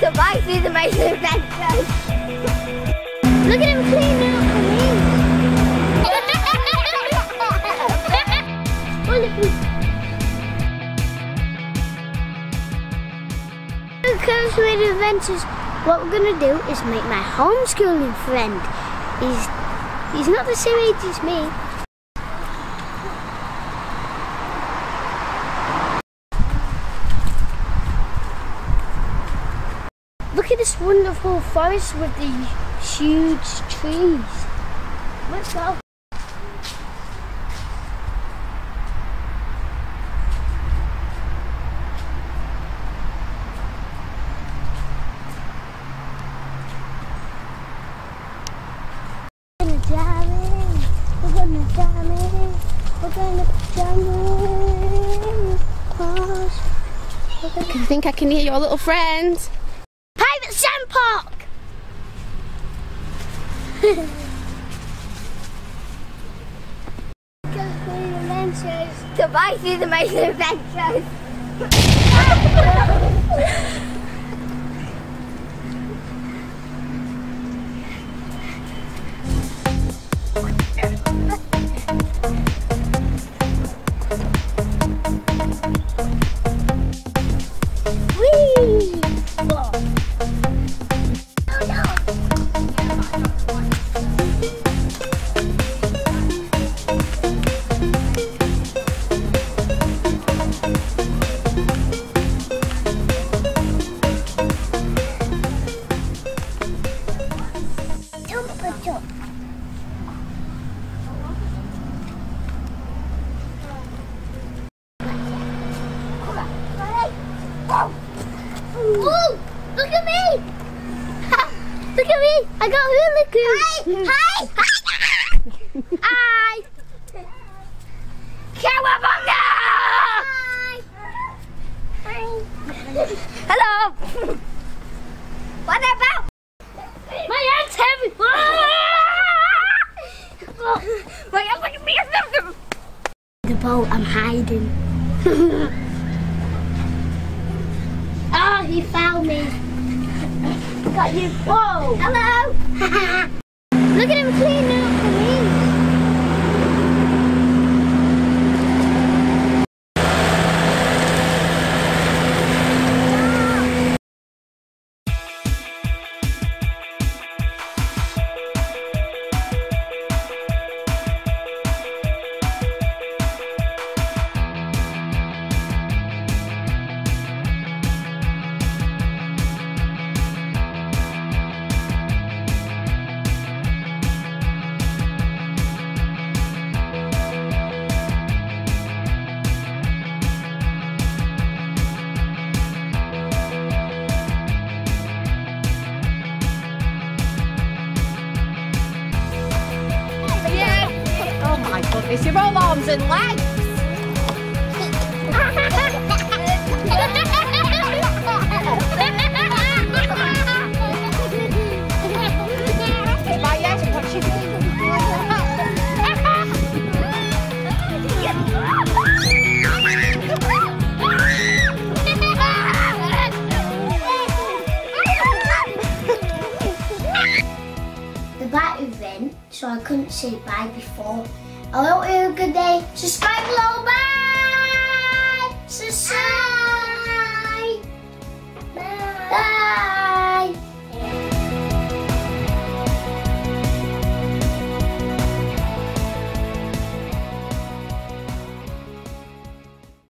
Tobias is amazing adventures. Look at him cleaning up for me. Comes with adventures. What we're gonna do is make my homeschooling friend. He's not the same age as me. Look at this wonderful forest with the huge trees. Let's go. We're gonna jam in. I think I can hear your little friend. Private sand park! Adventures. Tobias is amazing adventures. Oh, look at me! Look at me! I got hula hoops! Hi! Hi! Hi! Cowabunga! Hi! Hello! What about? My hand's heavy! My hand's like a big something! The boat, I'm hiding. Oh, he found me. Got you. Whoa. Hello. Look at him cleaning up for me. It's your own arms and legs. The battery went, so I couldn't say bye before. I hope you have a good day. Subscribe below. Bye!